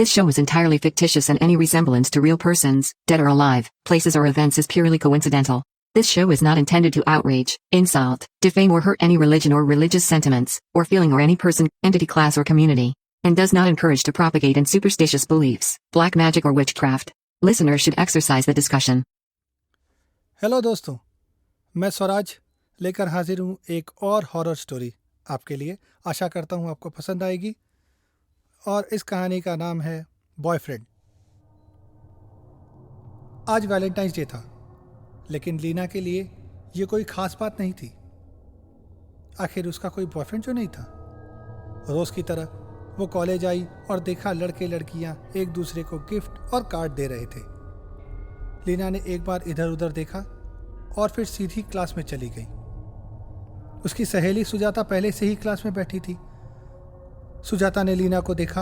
This show is entirely fictitious and any resemblance to real persons, dead or alive, places or events is purely coincidental. This show is not intended to outrage, insult, defame or hurt any religion or religious sentiments, or feeling or any person, entity, class or community, and does not encourage to propagate in superstitious beliefs, black magic or witchcraft. Listeners should exercise the discussion. Hello दोस्तों, मैं स्वराज लेकर हाजिर हूँ एक और horror story आपके लिए। आशा करता हूँ आपको पसंद आएगी। और इस कहानी का नाम है बॉयफ्रेंड। आज वैलेंटाइंस डे था, लेकिन लीना के लिए ये कोई खास बात नहीं थी। आखिर उसका कोई बॉयफ्रेंड जो नहीं था। रोज की तरह वो कॉलेज आई और देखा लड़के लड़कियां एक दूसरे को गिफ्ट और कार्ड दे रहे थे। लीना ने एक बार इधर उधर देखा और फिर सीधी क्लास में चली गई। उसकी सहेली सुजाता पहले से ही क्लास में बैठी थी। सुजाता ने लीना को देखा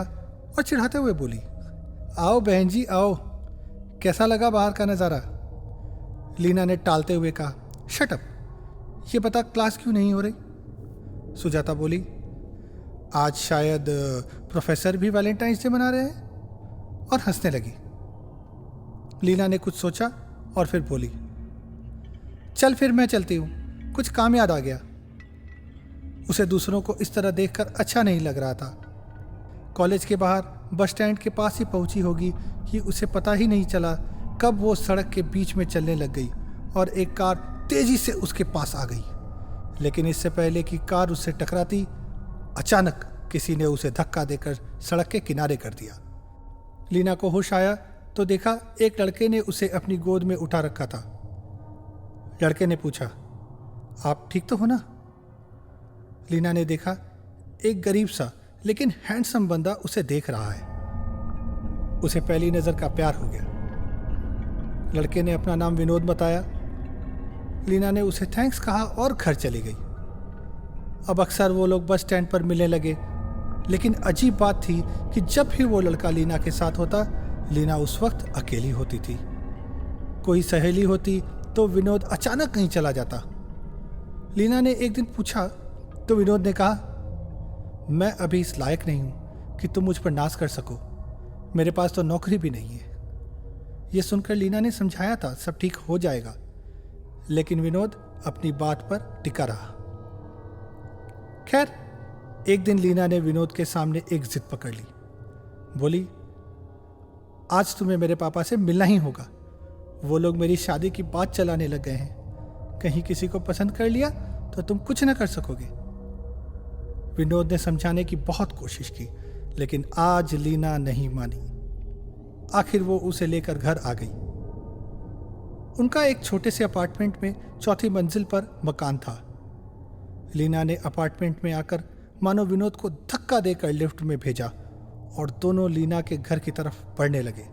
और चिढ़ाते हुए बोली, आओ बहन जी आओ, कैसा लगा बाहर का नज़ारा। लीना ने टालते हुए कहा, शट अप, ये बता क्लास क्यों नहीं हो रही। सुजाता बोली, आज शायद प्रोफेसर भी वैलेंटाइंस डे मना रहे हैं, और हंसने लगी। लीना ने कुछ सोचा और फिर बोली, चल फिर मैं चलती हूँ, कुछ काम याद आ गया। उसे दूसरों को इस तरह देखकर अच्छा नहीं लग रहा था। कॉलेज के बाहर बस स्टैंड के पास ही पहुंची होगी कि उसे पता ही नहीं चला कब वो सड़क के बीच में चलने लग गई और एक कार तेजी से उसके पास आ गई। लेकिन इससे पहले कि कार उससे टकराती, अचानक किसी ने उसे धक्का देकर सड़क के किनारे कर दिया। लीना को होश आया तो देखा एक लड़के ने उसे अपनी गोद में उठा रखा था। लड़के ने पूछा, आप ठीक तो हो ना। लीना ने देखा एक गरीब सा लेकिन हैंडसम बंदा उसे देख रहा है। उसे पहली नजर का प्यार हो गया। लड़के ने अपना नाम विनोद बताया। लीना ने उसे थैंक्स कहा और घर चली गई। अब अक्सर वो लोग बस स्टैंड पर मिलने लगे, लेकिन अजीब बात थी कि जब भी वो लड़का लीना के साथ होता, लीना उस वक्त अकेली होती थी। कोई सहेली होती तो विनोद अचानक कहीं चला जाता। लीना ने एक दिन पूछा तो विनोद ने कहा, मैं अभी इस लायक नहीं हूं कि तुम मुझ पर नाज कर सको, मेरे पास तो नौकरी भी नहीं है। यह सुनकर लीना ने समझाया था सब ठीक हो जाएगा, लेकिन विनोद अपनी बात पर टिका रहा। खैर, एक दिन लीना ने विनोद के सामने एक जिद पकड़ ली। बोली, आज तुम्हें मेरे पापा से मिलना ही होगा। वो लोग मेरी शादी की बात चलाने लग गए हैं। कहीं किसी को पसंद कर लिया तो तुम कुछ न कर सकोगे। विनोद ने समझाने की बहुत कोशिश की, लेकिन आज लीना नहीं मानी। आखिर वो उसे लेकर घर आ गई। उनका एक छोटे से अपार्टमेंट में चौथी मंजिल पर मकान था। लीना ने अपार्टमेंट में आकर मानो विनोद को धक्का देकर लिफ्ट में भेजा और दोनों लीना के घर की तरफ बढ़ने लगे,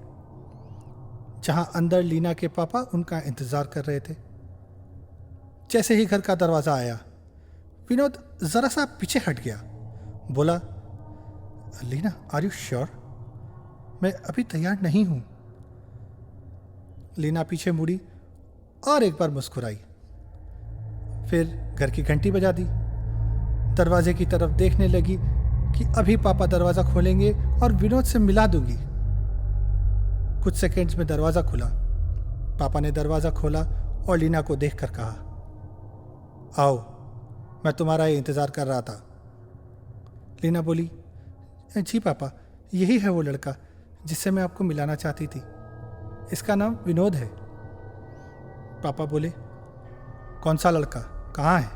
जहां अंदर लीना के पापा उनका इंतजार कर रहे थे। जैसे ही घर का दरवाजा आया, विनोद जरा सा पीछे हट गया। बोला, लीना, आर यू श्योर? मैं अभी तैयार नहीं हूं। लीना पीछे मुड़ी और एक बार मुस्कुराई। फिर घर की घंटी बजा दी। दरवाजे की तरफ देखने लगी कि अभी पापा दरवाजा खोलेंगे और विनोद से मिला दूंगी। कुछ सेकंड्स में दरवाजा खुला। पापा ने दरवाजा खोला और लीना को देखकर कहा, आओ, मैं तुम्हारा ही इंतजार कर रहा था। लीना बोली, जी पापा, यही है वो लड़का जिससे मैं आपको मिलाना चाहती थी। इसका नाम विनोद है। पापा बोले, कौन सा लड़का, कहाँ है?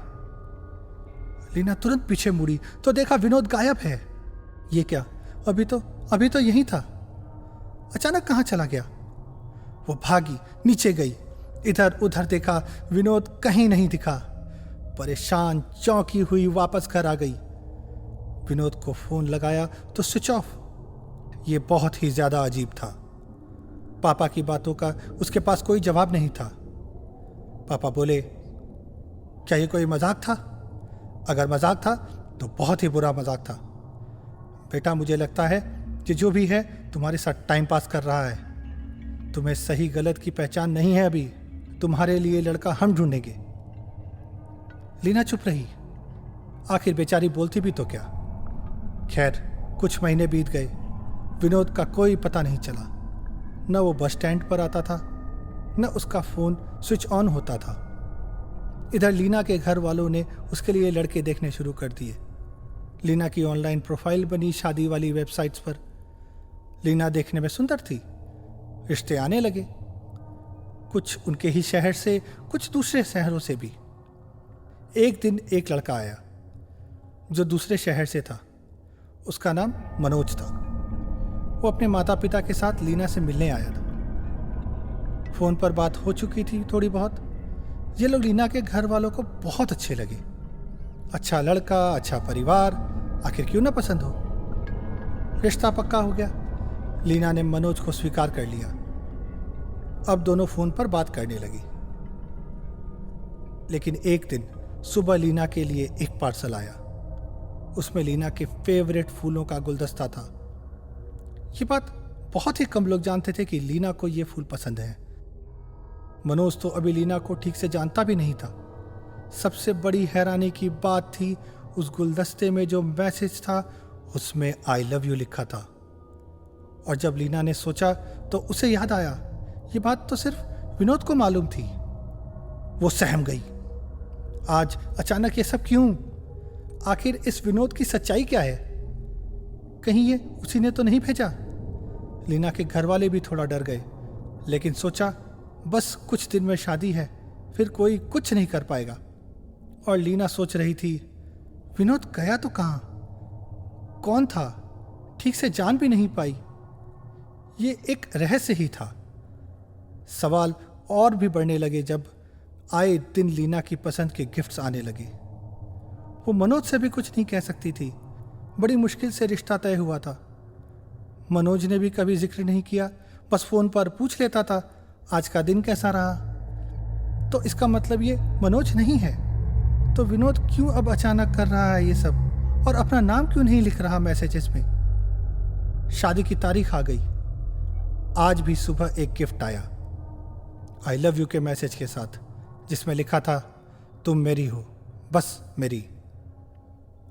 लीना तुरंत पीछे मुड़ी तो देखा विनोद गायब है। ये क्या, अभी तो यही था, अचानक कहाँ चला गया? वो भागी, नीचे गई, इधर उधर देखा, विनोद कहीं नहीं दिखा। परेशान चौंकी हुई वापस घर आ गई। विनोद को फोन लगाया तो स्विच ऑफ। ये बहुत ही ज्यादा अजीब था। पापा की बातों का उसके पास कोई जवाब नहीं था। पापा बोले, क्या ये कोई मजाक था? अगर मजाक था तो बहुत ही बुरा मजाक था। बेटा, मुझे लगता है कि जो भी है तुम्हारे साथ टाइम पास कर रहा है। तुम्हें सही गलत की पहचान नहीं है अभी। तुम्हारे लिए लड़का हम ढूंढेंगे। लीना चुप रही। आखिर बेचारी बोलती भी तो क्या। खैर, कुछ महीने बीत गए। विनोद का कोई पता नहीं चला। न वो बस स्टैंड पर आता था, न उसका फ़ोन स्विच ऑन होता था। इधर लीना के घर वालों ने उसके लिए लड़के देखने शुरू कर दिए। लीना की ऑनलाइन प्रोफाइल बनी शादी वाली वेबसाइट्स पर। लीना देखने में सुंदर थी। रिश्ते आने लगे, कुछ उनके ही शहर से, कुछ दूसरे शहरों से भी। एक दिन एक लड़का आया जो दूसरे शहर से था। उसका नाम मनोज था। वो अपने माता पिता के साथ लीना से मिलने आया था। फ़ोन पर बात हो चुकी थी थोड़ी बहुत। ये लोग लीना के घर वालों को बहुत अच्छे लगे। अच्छा लड़का, अच्छा परिवार, आखिर क्यों ना पसंद हो। रिश्ता पक्का हो गया। लीना ने मनोज को स्वीकार कर लिया। अब दोनों फ़ोन पर बात करने लगी। लेकिन एक दिन सुबह लीना के लिए एक पार्सल आया। उसमें लीना के फेवरेट फूलों का गुलदस्ता था। ये बात बहुत ही कम लोग जानते थे कि लीना को ये फूल पसंद है। मनोज तो अभी लीना को ठीक से जानता भी नहीं था। सबसे बड़ी हैरानी की बात थी, उस गुलदस्ते में जो मैसेज था उसमें आई लव यू लिखा था। और जब लीना ने सोचा तो उसे याद आया, ये बात तो सिर्फ विनोद को मालूम थी। वो सहम गई। आज अचानक ये सब क्यों? आखिर इस विनोद की सच्चाई क्या है? कहीं ये उसी ने तो नहीं भेजा? लीना के घर वाले भी थोड़ा डर गए, लेकिन सोचा बस कुछ दिन में शादी है, फिर कोई कुछ नहीं कर पाएगा। और लीना सोच रही थी, विनोद गया तो कहाँ? कौन था? ठीक से जान भी नहीं पाई। ये एक रहस्य ही था। सवाल और भी बढ़ने लगे जब आए दिन लीना की पसंद के गिफ्ट्स आने लगे। वो मनोज से भी कुछ नहीं कह सकती थी। बड़ी मुश्किल से रिश्ता तय हुआ था। मनोज ने भी कभी जिक्र नहीं किया, बस फोन पर पूछ लेता था आज का दिन कैसा रहा। तो इसका मतलब ये मनोज नहीं है। तो विनोद क्यों अब अचानक कर रहा है ये सब, और अपना नाम क्यों नहीं लिख रहा मैसेजेस में? शादी की तारीख आ गई। आज भी सुबह एक गिफ्ट आया आई लव यू के मैसेज के साथ, जिसमें लिखा था तुम मेरी हो, बस मेरी।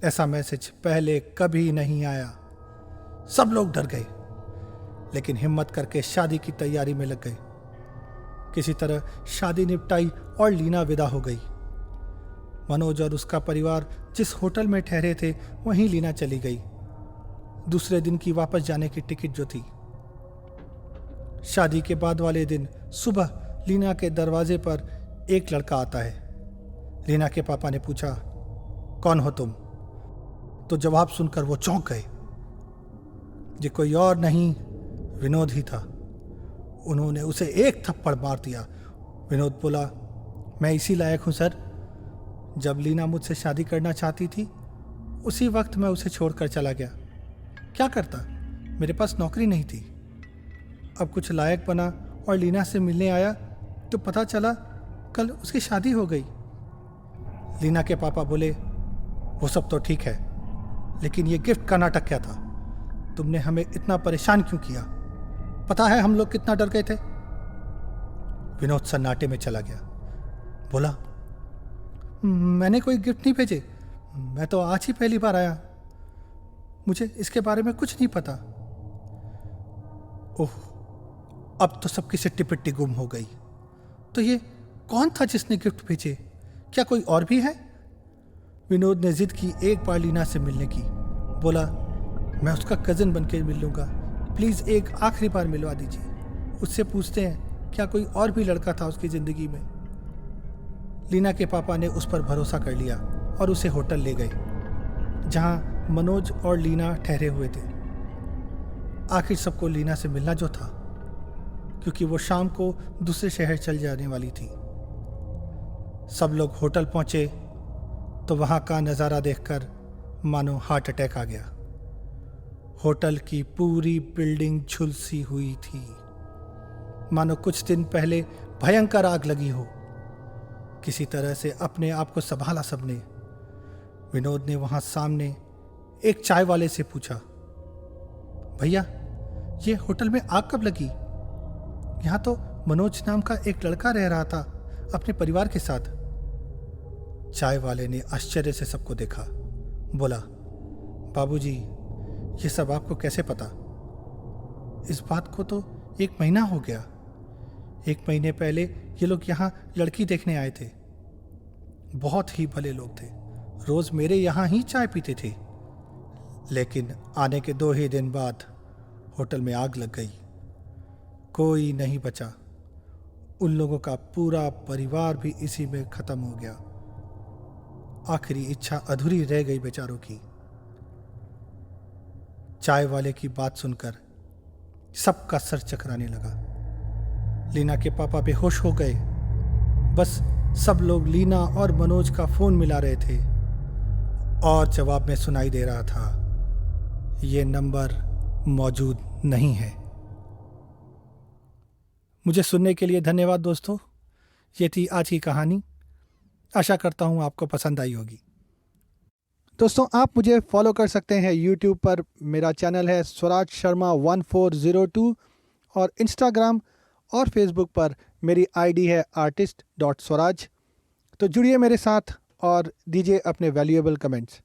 ऐसा मैसेज पहले कभी नहीं आया। सब लोग डर गए, लेकिन हिम्मत करके शादी की तैयारी में लग गए। किसी तरह शादी निपटाई और लीना विदा हो गई। मनोज और उसका परिवार जिस होटल में ठहरे थे वहीं लीना चली गई। दूसरे दिन की वापस जाने की टिकट जो थी। शादी के बाद वाले दिन सुबह लीना के दरवाजे पर एक लड़का आता है। लीना के पापा ने पूछा, कौन हो तुम? तो जवाब सुनकर वो चौंक गए। ये कोई और नहीं, विनोद ही था। उन्होंने उसे एक थप्पड़ मार दिया। विनोद बोला, मैं इसी लायक हूं सर। जब लीना मुझसे शादी करना चाहती थी उसी वक्त मैं उसे छोड़कर चला गया। क्या करता, मेरे पास नौकरी नहीं थी। अब कुछ लायक बना और लीना से मिलने आया तो पता चला कल उसकी शादी हो गई। लीना के पापा बोले, वो सब तो ठीक है, लेकिन ये गिफ्ट का नाटक क्या था? तुमने हमें इतना परेशान क्यों किया? पता है हम लोग कितना डर गए थे। विनोद सन्नाटे में चला गया। बोला, मैंने कोई गिफ्ट नहीं भेजे, मैं तो आज ही पहली बार आया, मुझे इसके बारे में कुछ नहीं पता। ओह, अब तो सबकी सिट्टी पिट्टी गुम हो गई। तो ये कौन था जिसने गिफ्ट भेजे? क्या कोई और भी है? विनोद ने जिद की एक बार लीना से मिलने की। बोला, मैं उसका कज़न बन के मिल लूँगा, प्लीज़ एक आखिरी बार मिलवा दीजिए। उससे पूछते हैं क्या कोई और भी लड़का था उसकी ज़िंदगी में। लीना के पापा ने उस पर भरोसा कर लिया और उसे होटल ले गए जहाँ मनोज और लीना ठहरे हुए थे। आखिर सबको लीना से मिलना जो था, क्योंकि वो शाम को दूसरे शहर चल जाने वाली थी। सब लोग होटल पहुंचे तो वहां का नज़ारा देखकर मानो हार्ट अटैक आ गया। होटल की पूरी बिल्डिंग झुलसी हुई थी, मानो कुछ दिन पहले भयंकर आग लगी हो। किसी तरह से अपने आप को संभाला सबने। विनोद ने वहां सामने एक चाय वाले से पूछा, भैया ये होटल में आग कब लगी? यहाँ तो मनोज नाम का एक लड़का रह रहा था अपने परिवार के साथ। चाय वाले ने आश्चर्य से सबको देखा। बोला, बाबूजी ये सब आपको कैसे पता? इस बात को तो 1 महीना हो गया। 1 महीने पहले ये लोग यहाँ लड़की देखने आए थे। बहुत ही भले लोग थे, रोज मेरे यहाँ ही चाय पीते थे। लेकिन आने के 2 ही दिन बाद होटल में आग लग गई। कोई नहीं बचा। उन लोगों का पूरा परिवार भी इसी में खत्म हो गया। आखिरी इच्छा अधूरी रह गई बेचारों की। चाय वाले की बात सुनकर सबका सर चकराने लगा। लीना के पापा बेहोश हो गए। बस सब लोग लीना और मनोज का फोन मिला रहे थे और जवाब में सुनाई दे रहा था, ये नंबर मौजूद नहीं है। मुझे सुनने के लिए धन्यवाद दोस्तों। ये थी आज की कहानी। आशा करता हूँ आपको पसंद आई होगी। दोस्तों, आप मुझे फॉलो कर सकते हैं यूट्यूब पर। मेरा चैनल है स्वराज शर्मा 1402 और इंस्टाग्राम और फेसबुक पर मेरी आईडी है artist.swaraj। तो जुड़िए मेरे साथ और दीजिए अपने वैल्यूएबल कमेंट्स।